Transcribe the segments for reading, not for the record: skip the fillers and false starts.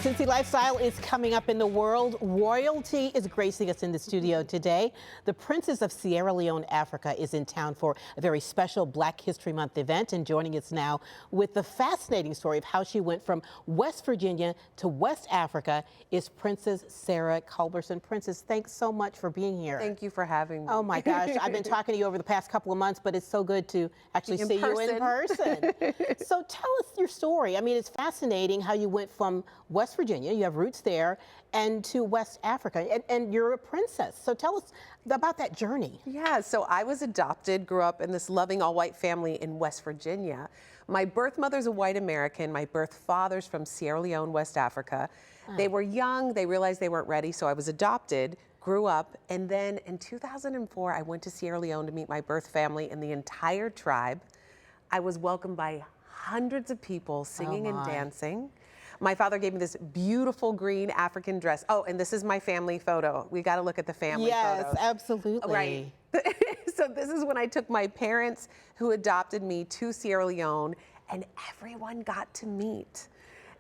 CINCY Lifestyle is coming up in the world. Royalty is gracing us in the studio today. The Princess of Sierra Leone, Africa is in town for a very special Black History Month event, and joining us now with the fascinating story of how she went from West Virginia to West Africa is Princess Sarah Culberson. Princess, thanks so much for being here. Thank you for having me. Oh my gosh, I've been talking to you over the past couple of months, but it's so good to actually see you in person. So tell us your story. I mean, it's fascinating how you went from West Virginia, you have roots there, and to West Africa, and you're a princess. So tell us about that journey. Yeah, so I was adopted, grew up in this loving all-white family in West Virginia. My birth mother's a white American. My birth father's from Sierra Leone, West Africa. They were young, they realized they weren't ready, so I was adopted, grew up, and then in 2004, I went to Sierra Leone to meet my birth family and the entire tribe. I was welcomed by hundreds of people singing and dancing. My father gave me this beautiful green African dress. Oh, and this is my family photo. We got to look at the family photos. Yes, absolutely. Right. So this is when I took my parents who adopted me to Sierra Leone, and everyone got to meet.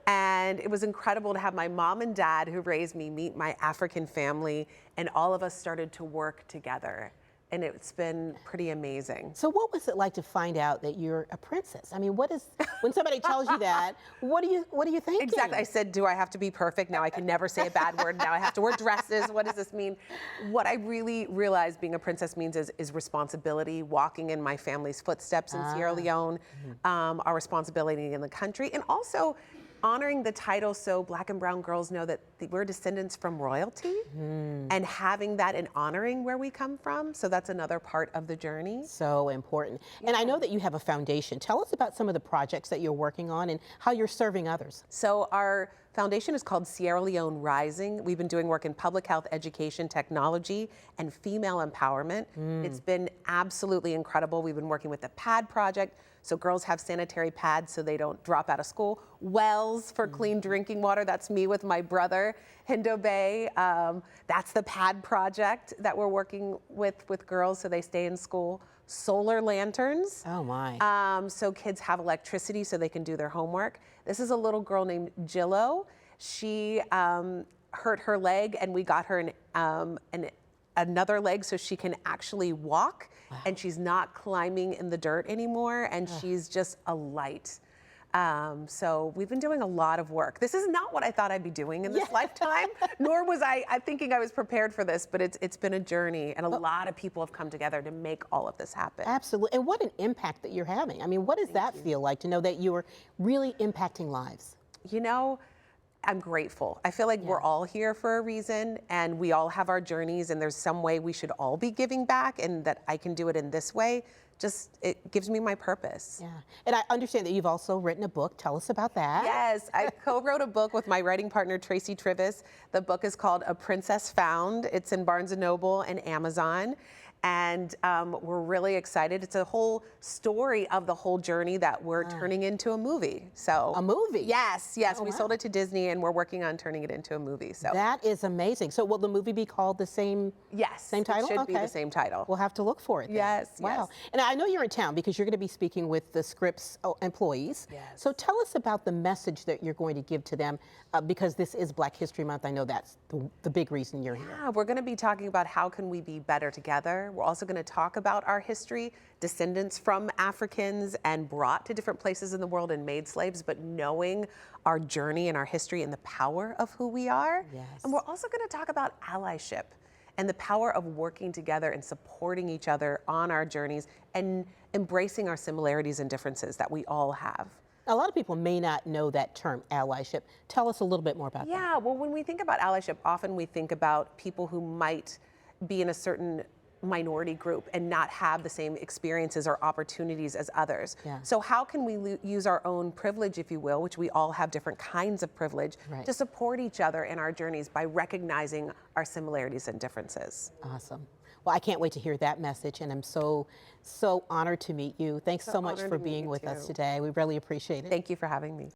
And it was incredible to have my mom and dad who raised me meet my African family, and all of us started to work together. And it's been pretty amazing. So what was it like to find out that you're a princess? I mean, when somebody tells you that, what do you think? Exactly. I said, do I have to be perfect? Now I can never say a bad word. Now I have to wear dresses. What does this mean? What I really realized being a princess means is responsibility, walking in my family's footsteps in Sierra Leone, our responsibility in the country, and also honoring the title so Black and brown girls know that we're descendants from royalty, and having that and honoring where we come from. So that's another part of the journey. So important. And I know that you have a foundation. Tell us about some of the projects that you're working on and how you're serving others. So our foundation is called Sierra Leone Rising. We've been doing work in public health, education, technology, and female empowerment. It's been absolutely incredible. We've been working with the PAD project, so girls have sanitary pads so they don't drop out of school. Wells for clean drinking water. That's me with my brother, Hindo Bay. That's the PAD project that we're working with girls so they stay in school. Solar lanterns. Oh my. So kids have electricity so they can do their homework. This is a little girl named Jillo. She hurt her leg, and we got her another leg so she can actually walk. Wow. And she's not climbing in the dirt anymore, and she's just a light. So we've been doing a lot of work. This is not what I thought I'd be doing in this lifetime, nor was I thinking I was prepared for this, but it's been a journey, and a lot of people have come together to make all of this happen. Absolutely. And what an impact that you're having. I mean, what does that feel like to know that you're really impacting lives? You know, I'm grateful. I feel like we're all here for a reason, and we all have our journeys, and there's some way we should all be giving back, and that I can do it in this way. Just, it gives me my purpose. Yeah. And I understand that you've also written a book. Tell us about that. Yes, I co-wrote a book with my writing partner, Tracy Trivis. The book is called A Princess Found. It's in Barnes & Noble and Amazon. And we're really excited. It's a whole story of the whole journey that we're turning into a movie. So a movie? Yes, yes. We sold it to Disney, and we're working on turning it into a movie. So that is amazing. So will the movie be called the same? Yes, same title. It should be the same title. We'll have to look for it then. Yes. Wow. Yes. And I know you're in town because you're going to be speaking with the Scripps employees. Yes. So tell us about the message that you're going to give to them because this is Black History Month. I know that's the big reason you're here. Yeah, we're going to be talking about how can we be better together. We're also going to talk about our history, descendants from Africans and brought to different places in the world and made slaves, but knowing our journey and our history and the power of who we are. Yes. And we're also going to talk about allyship and the power of working together and supporting each other on our journeys and embracing our similarities and differences that we all have. A lot of people may not know that term, allyship. Tell us a little bit more about that. Yeah, well, when we think about allyship, often we think about people who might be in a certain minority group and not have the same experiences or opportunities as others. Yeah. So how can we use our own privilege, if you will, which we all have different kinds of privilege, to support each other in our journeys by recognizing our similarities and differences? Awesome. Well, I can't wait to hear that message, and I'm so honored to meet you. Thanks so much for being with us today. We really appreciate it. Thank you for having me.